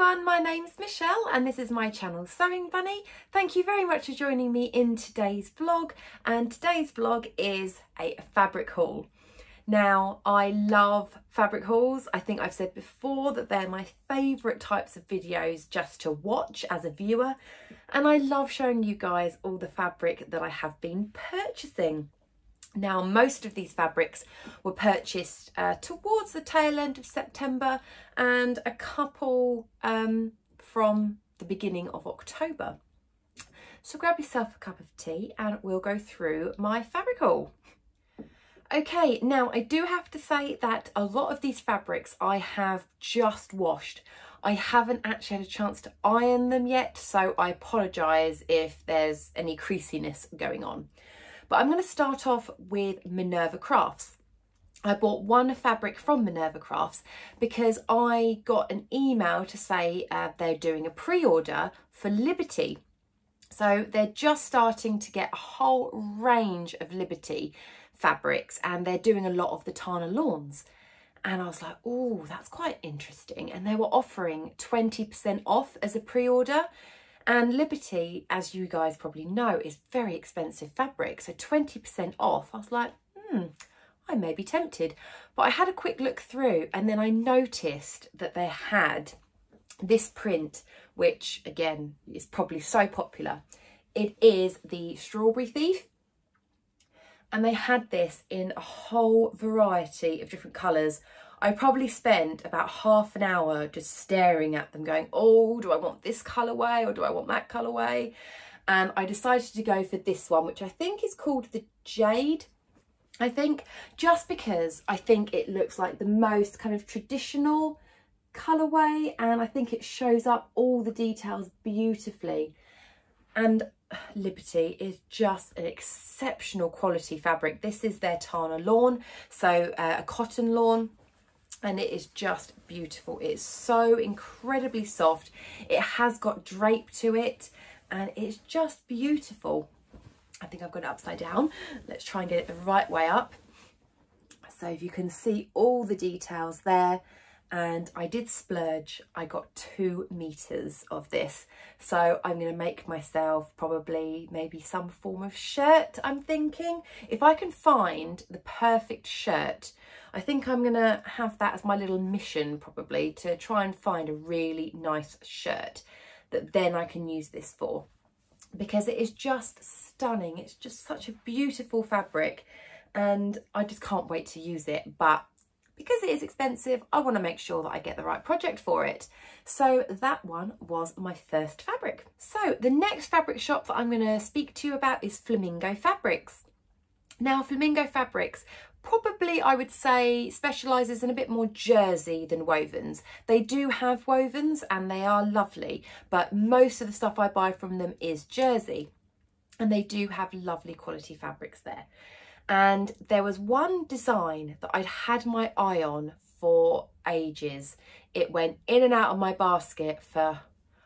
everyone, my name's Michelle and this is my channel Sewing Bunny. Thank you very much for joining me in today's vlog, and today's vlog is a fabric haul. Now, I love fabric hauls. I think I've said before that they're my favourite types of videos just to watch as a viewer, and I love showing you guys all the fabric that I have been purchasing. Now, most of these fabrics were purchased towards the tail end of September and a couple from the beginning of October. So grab yourself a cup of tea and we'll go through my fabric haul. Okay, now I do have to say that a lot of these fabrics I have just washed. I haven't actually had a chance to iron them yet, so I apologise if there's any creasiness going on. But I'm going to start off with Minerva Crafts. I bought one fabric from Minerva Crafts because I got an email to say they're doing a pre-order for Liberty. So they're just starting to get a whole range of Liberty fabrics and they're doing a lot of the Tana lawns. And I was like, oh, that's quite interesting. And they were offering 20% off as a pre-order. And Liberty, as you guys probably know, is very expensive fabric. So 20% off, I was like, I may be tempted. But I had a quick look through and then I noticed that they had this print, which again is probably so popular. It is the Strawberry Thief. And they had this in a whole variety of different colours. I probably spent about half an hour just staring at them going, oh, do I want this colourway or do I want that colourway? And I decided to go for this one, which I think is called the Jade. I think just because I think it looks like the most kind of traditional colourway and I think it shows up all the details beautifully. And Liberty is just an exceptional quality fabric. This is their Tana lawn, so a cotton lawn. And it is just beautiful. It's so incredibly soft. It has got drape to it and it's just beautiful. I think I've got it upside down. Let's try and get it the right way up. So if you can see all the details there. And I did splurge. I got 2 meters of this. So I'm going to make myself probably maybe some form of shirt, I'm thinking. If I can find the perfect shirt, I think I'm going to have that as my little mission probably, to try and find a really nice shirt that then I can use this for. Because it is just stunning. It's just such a beautiful fabric and I just can't wait to use it. But because it is expensive, I want to make sure that I get the right project for it. So that one was my first fabric. So the next fabric shop that I'm going to speak to you about is Flamingo Fabrics. Now, Flamingo Fabrics probably, I would say, specialises in a bit more jersey than wovens. They do have wovens and they are lovely, but most of the stuff I buy from them is jersey. And they do have lovely quality fabrics there. And there was one design that I'd had my eye on for ages. It went in and out of my basket for,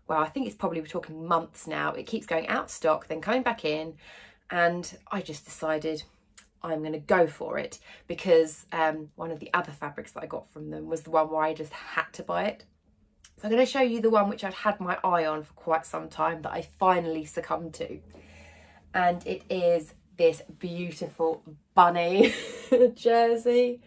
well, I think it's probably, we're talking months now. It keeps going out of stock, then coming back in. And I just decided I'm going to go for it because one of the other fabrics that I got from them was the one where I just had to buy it. So I'm going to show you the one which I've had my eye on for quite some time that I finally succumbed to. And it is this beautiful bunny jersey.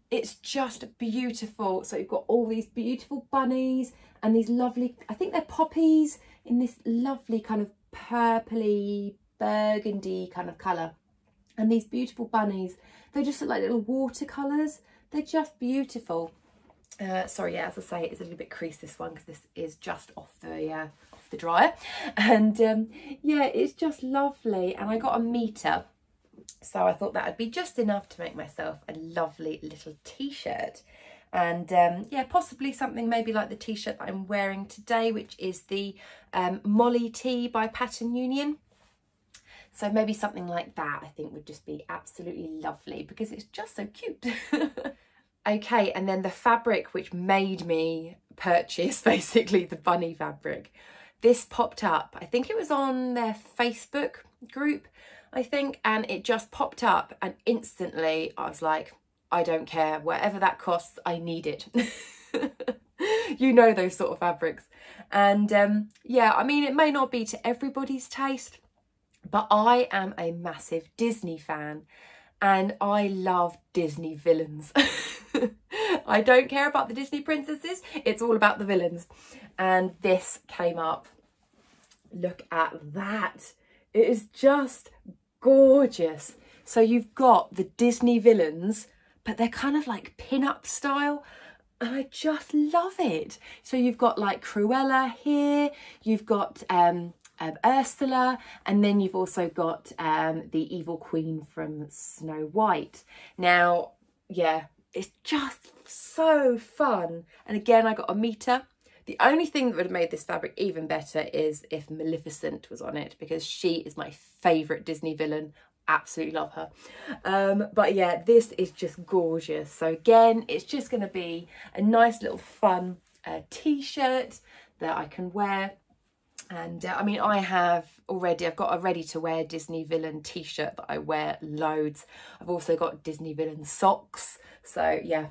It's just beautiful. So you've got all these beautiful bunnies and these lovely, I think they're poppies in this lovely kind of purpley burgundy kind of colour. And these beautiful bunnies, they just look like little watercolours. They're just beautiful. Sorry, yeah, as I say, it's a little bit creased, this one, because this is just off the dryer. And yeah, it's just lovely. And I got a metre, so I thought that would be just enough to make myself a lovely little t-shirt. And yeah, possibly something maybe like the t-shirt that I'm wearing today, which is the Molly Tee by Pattern Union. So maybe something like that I think would just be absolutely lovely because it's just so cute. Okay, and then the fabric which made me purchase basically the bunny fabric. This popped up, I think it was on their Facebook group, I think, and it just popped up and instantly I was like, I don't care, whatever that costs, I need it. You know, those sort of fabrics. And yeah, I mean, it may not be to everybody's taste, but I am a massive Disney fan and I love Disney villains. I don't care about the Disney princesses, it's all about the villains. And this came up. Look at that. It is just gorgeous. So you've got the Disney villains, but they're kind of like pin-up style. And I just love it. So you've got like Cruella here, you've got Ursula, and then you've also got the evil queen from Snow White. Now, yeah, it's just so fun. And again, I got a meter. The only thing that would have made this fabric even better is if Maleficent was on it, because she is my favourite Disney villain. Absolutely love her. But yeah, this is just gorgeous. So again, it's just going to be a nice little fun t-shirt that I can wear. And I mean, I've got a ready to wear Disney villain t-shirt that I wear loads. I've also got Disney villain socks. So yeah,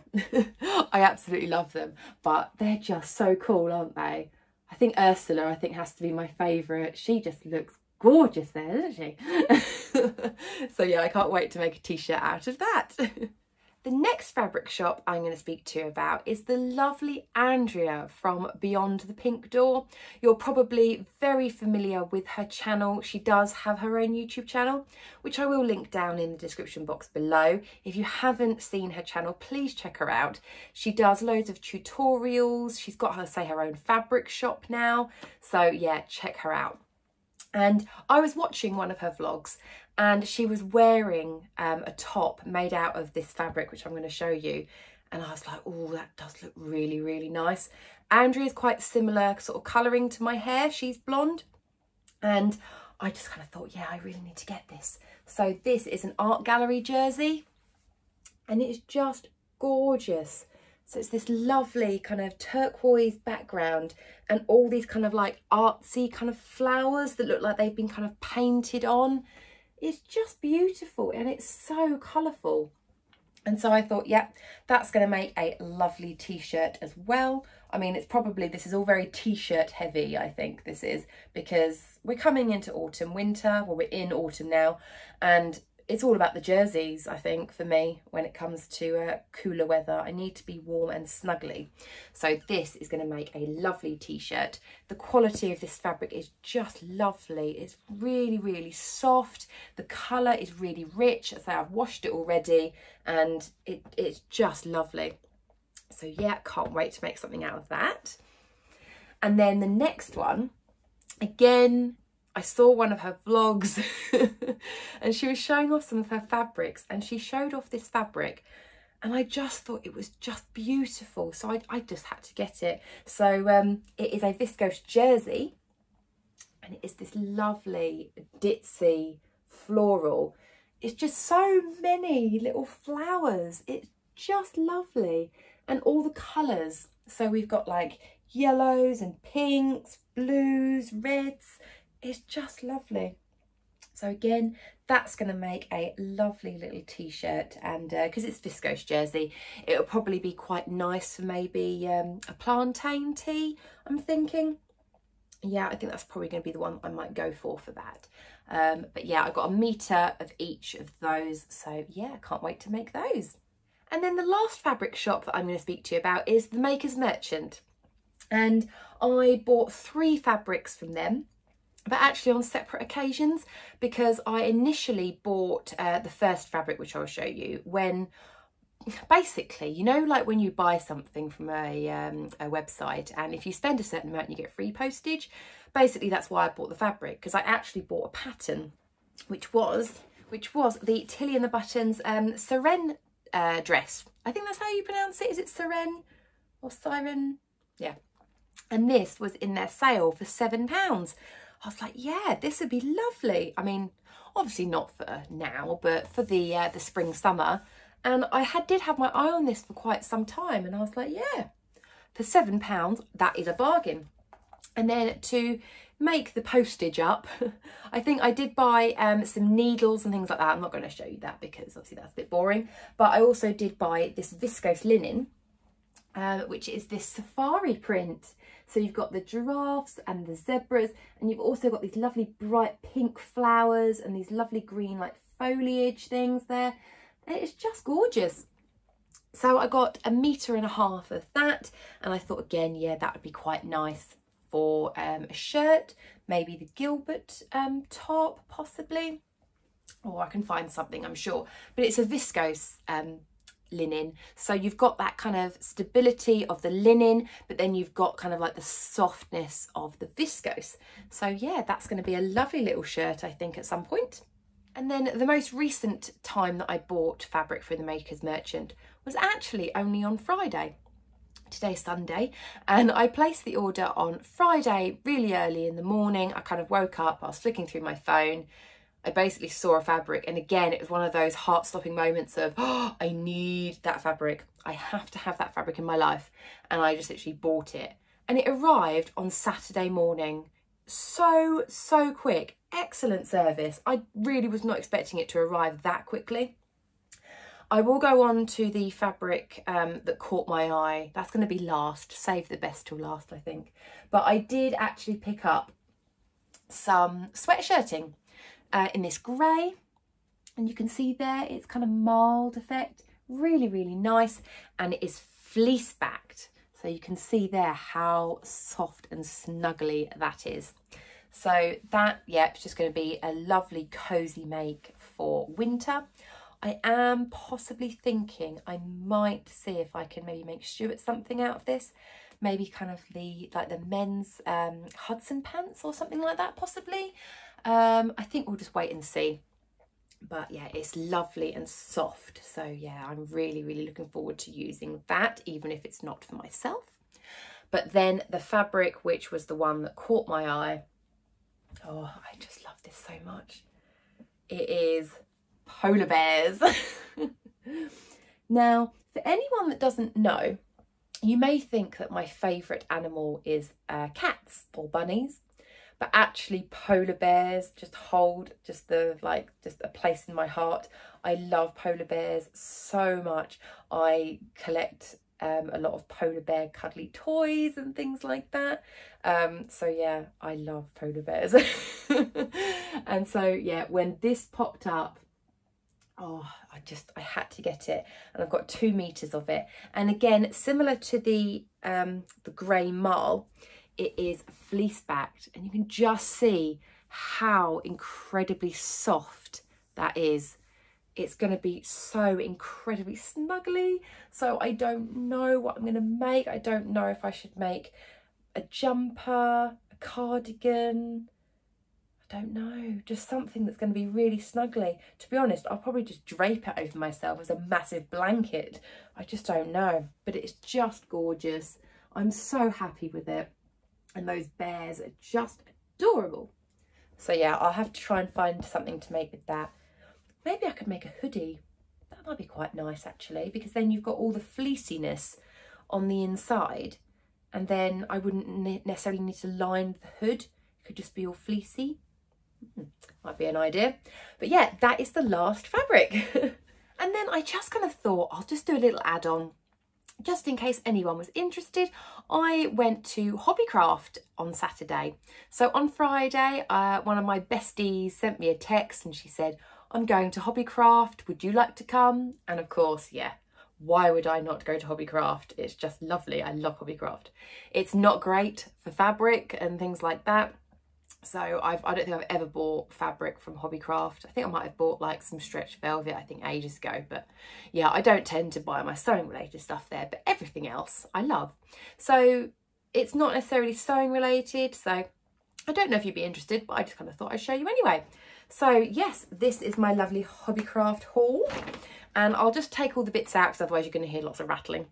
I absolutely love them, but they're just so cool, aren't they? I think Ursula, has to be my favourite. She just looks gorgeous there, doesn't she? So yeah, I can't wait to make a t-shirt out of that. The next fabric shop I'm going to speak to you about is the lovely Andrea from Beyond the Pink Door. You're probably very familiar with her channel. She does have her own YouTube channel, which I will link down in the description box below. If you haven't seen her channel, please check her out. She does loads of tutorials. She's got her own fabric shop now. So yeah, check her out. And I was watching one of her vlogs and she was wearing a top made out of this fabric, which I'm going to show you. And I was like, oh, that does look really, really nice. Andrea is quite similar sort of colouring to my hair. She's blonde. And I just kind of thought, yeah, I really need to get this. So this is an art gallery jersey and it is just gorgeous. So it's this lovely kind of turquoise background and all these kind of like artsy kind of flowers that look like they've been kind of painted on. It's just beautiful and it's so colourful. And so I thought, yeah, that's going to make a lovely t-shirt as well. I mean, this is all very t-shirt heavy, I think this is, because we're coming into autumn, winter, well, we're in autumn now, and it's all about the jerseys, I think, for me, when it comes to cooler weather. I need to be warm and snuggly. So this is going to make a lovely t-shirt. The quality of this fabric is just lovely. It's really, really soft. The colour is really rich. So I've washed it already and it's just lovely. So yeah, can't wait to make something out of that. And then the next one, again, I saw one of her vlogs and she was showing off some of her fabrics and she showed off this fabric and I just thought it was just beautiful. So I just had to get it. So it is a viscose jersey and it is this lovely ditzy floral. It's just so many little flowers. It's just lovely. And all the colours. So we've got like yellows and pinks, blues, reds. It's just lovely. So again, that's going to make a lovely little t-shirt, and because it's viscose jersey, it'll probably be quite nice for maybe a plantain tee, I'm thinking. Yeah, I think that's probably going to be the one I might go for that. But yeah, I've got a metre of each of those. So yeah, can't wait to make those. And then the last fabric shop that I'm going to speak to you about is the Maker's Merchant. And I bought 3 fabrics from them, but actually on separate occasions, because I initially bought the first fabric, which I'll show you, when basically, you know, like when you buy something from a website and if you spend a certain amount you get free postage. Basically that's why I bought the fabric, because I actually bought a pattern which was the Tilly and the Buttons Siren dress. I think that's how you pronounce it. Is it Siren or Siren? Yeah. And this was in their sale for £7. I was like, yeah, this would be lovely. I mean, obviously not for now, but for the spring, summer. And I did have my eye on this for quite some time. And I was like, yeah, for £7, that is a bargain. And then to make the postage up, I think I did buy some needles and things like that. I'm not going to show you that because obviously that's a bit boring. But I also did buy this viscose linen. which is this safari print. So you've got the giraffes and the zebras, and you've also got these lovely bright pink flowers and these lovely green like foliage things there. It's just gorgeous. So I got 1.5 meters of that, and I thought again, yeah, that would be quite nice for a shirt, maybe the Gilbert top possibly, or I can find something, I'm sure. But it's a viscose linen, so you've got that kind of stability of the linen, but then you've got kind of like the softness of the viscose. So yeah, that's going to be a lovely little shirt, I think, at some point. And then the most recent time that I bought fabric from the Maker's Merchant was actually only on Friday. Today's Sunday, and I placed the order on Friday really early in the morning. I kind of woke up, I was flicking through my phone, I basically saw a fabric, and again it was one of those heart-stopping moments of, oh, I need that fabric, I have to have that fabric in my life, and I just literally bought it, and it arrived on Saturday morning. So quick, excellent service. I really was not expecting it to arrive that quickly. I will go on to the fabric that caught my eye. That's going to be last, save the best till last, I think. But I did actually pick up some sweatshirting in this grey, and you can see there it's kind of mild effect, really nice, and it is fleece backed, so you can see there how soft and snuggly that is. So that, yeah, it's just going to be a lovely cozy make for winter. I am possibly thinking I might see if I can maybe make Stuart something out of this, maybe kind of the men's Hudson pants or something like that possibly. I think we'll just wait and see, but yeah, it's lovely and soft, so yeah, I'm really looking forward to using that, even if it's not for myself. But then the fabric, which was the one that caught my eye, oh, I just love this so much. It is polar bears. Now, for anyone that doesn't know, you may think that my favourite animal is cats or bunnies, but actually polar bears just hold just a place in my heart. I love polar bears so much. I collect a lot of polar bear cuddly toys and things like that. So yeah, I love polar bears. And so yeah, when this popped up, oh, I had to get it, and I've got 2 meters of it. And again, similar to the grey marl, it is fleece backed, and you can just see how incredibly soft that is. It's going to be so incredibly snuggly. So I don't know what I'm going to make. I don't know if I should make a jumper, a cardigan. I don't know, just something that's going to be really snuggly. To be honest, I'll probably just drape it over myself as a massive blanket. I just don't know, but it's just gorgeous. I'm so happy with it. And those bears are just adorable. So yeah, I'll have to try and find something to make with that. Maybe I could make a hoodie. That might be quite nice actually, because then you've got all the fleeciness on the inside, and then I wouldn't necessarily need to line the hood. It could just be all fleecy. Might be an idea. But yeah, that is the last fabric. And then I just kind of thought I'll just do a little add-on just in case anyone was interested. I went to Hobbycraft on Saturday. So on Friday, one of my besties sent me a text and she said, I'm going to Hobbycraft, would you like to come? And of course, yeah, why would I not go to Hobbycraft? It's just lovely. I love Hobbycraft. It's not great for fabric and things like that. So I don't think I've ever bought fabric from Hobbycraft. I think I might have bought like some stretch velvet, I think ages ago. But yeah, I don't tend to buy my sewing related stuff there, but everything else I love. So it's not necessarily sewing related. So I don't know if you'd be interested, but I just kind of thought I'd show you anyway. So yes, this is my lovely Hobbycraft haul. And I'll just take all the bits out because otherwise you're going to hear lots of rattling.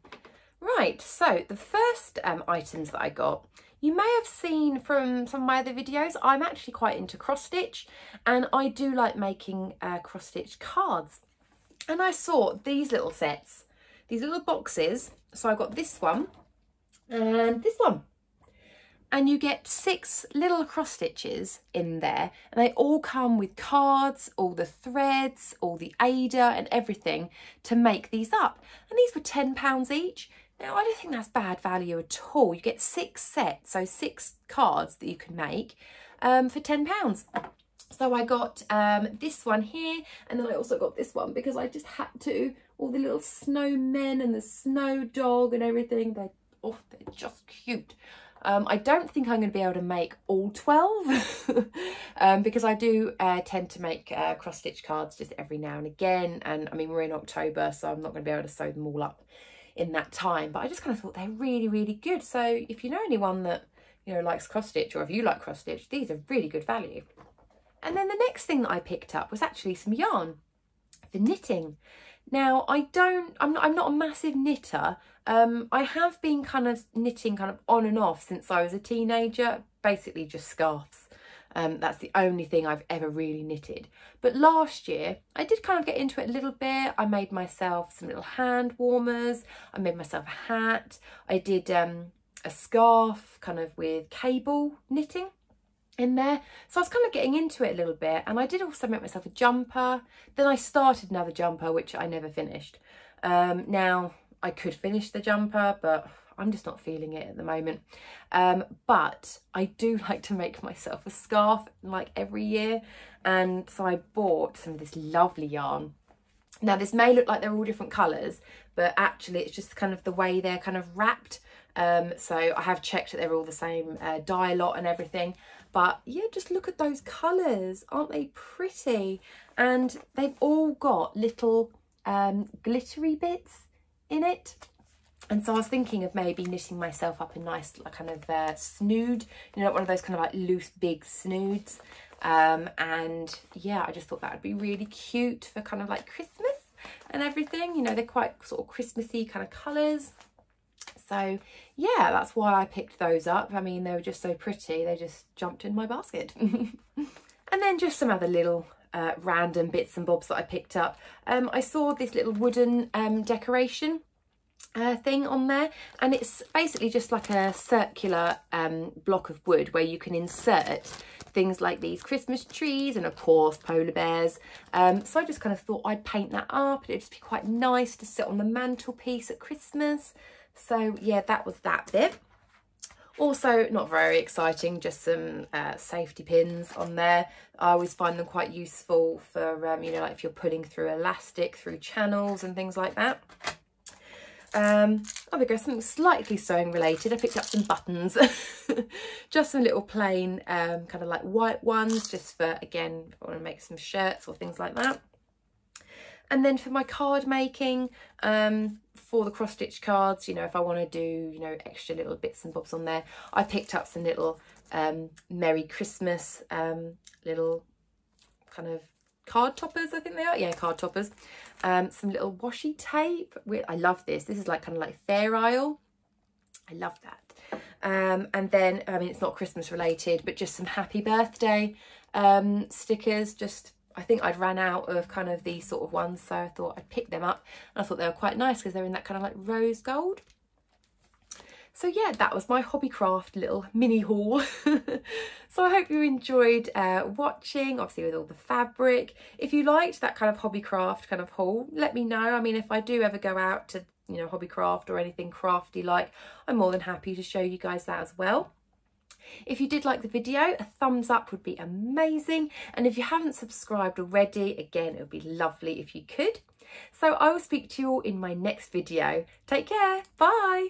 Right, so the first items that I got, you may have seen from some of my other videos, I'm actually quite into cross stitch, and I do like making cross stitch cards. And I saw these little sets, these little boxes. So I got this one and this one. And you get 6 little cross stitches in there, and they all come with cards, all the threads, all the Ada and everything to make these up. And these were £10 each. Now, I don't think that's bad value at all. You get 6 sets, so 6 cards that you can make for £10. So I got this one here, and then I also got this one because I just had to. All the little snowmen and the snow dog and everything, they're just cute. I don't think I'm going to be able to make all 12 because I do tend to make cross-stitch cards just every now and again. And I mean, we're in October, so I'm not going to be able to sew them all up in that time. But I just kind of thought they're really, really good. So if you know anyone that, you know, likes cross-stitch, or if you like cross-stitch, these are really good value. And then the next thing that I picked up was actually some yarn for knitting. Now, I'm not a massive knitter. I have been kind of knitting kind of on and off since I was a teenager, basically just scarves. That's the only thing I've ever really knitted. But last year, I did kind of get into it a little bit. I made myself some little hand warmers. I made myself a hat. I did a scarf kind of with cable knitting in there. So I was kind of getting into it a little bit, and I did also make myself a jumper. Then I started another jumper, which I never finished. Now, I could finish the jumper, but I'm just not feeling it at the moment. But I do like to make myself a scarf like every year. And so I bought some of this lovely yarn. Now, this may look like they're all different colours, but actually it's just kind of the way they're kind of wrapped. So I have checked that they're all the same dye lot and everything. But yeah, just look at those colours. Aren't they pretty? And they've all got little glittery bits in it. And so I was thinking of maybe knitting myself up a nice like, kind of snood, you know, one of those kind of like loose big snoods. And yeah, I just thought that would be really cute for kind of like Christmas and everything. You know, they're quite sort of Christmassy kind of colours. So yeah, that's why I picked those up. I mean, they were just so pretty. They just jumped in my basket. And then just some other little random bits and bobs that I picked up. I saw this little wooden decoration thing on there, and it's basically just like a circular block of wood where you can insert things like these Christmas trees and of course polar bears. So I just kind of thought I'd paint that up. It'd just be quite nice to sit on the mantelpiece at Christmas. So yeah, that was that bit. Also, not very exciting, just some safety pins on there. I always find them quite useful for, you know, like if you're pulling through elastic, through channels and things like that. Oh, there we go, something slightly sewing related. I picked up some buttons, just some little plain kind of like white ones, just for, again, if I want to make some shirts or things like that. And then for my card making, for the cross-stitch cards, you know, if I want to do, you know, extra little bits and bobs on there, I picked up some little Merry Christmas little kind of card toppers, I think they are. Yeah, card toppers. Some little washi tape. I love this. This is like kind of like Fair Isle. I love that. And then, I mean, it's not Christmas related, but just some happy birthday stickers. Just, I think I'd ran out of kind of these sort of ones, so I thought I'd pick them up. And I thought they were quite nice because they're in that kind of like rose gold. So yeah, that was my Hobbycraft little mini haul. So I hope you enjoyed watching, obviously with all the fabric. If you liked that kind of Hobbycraft kind of haul, let me know. I mean, if I do ever go out to, you know, Hobbycraft or anything crafty like, I'm more than happy to show you guys that as well. If you did like the video, a thumbs up would be amazing. And if you haven't subscribed already, again, it would be lovely if you could. So I will speak to you all in my next video. Take care. Bye.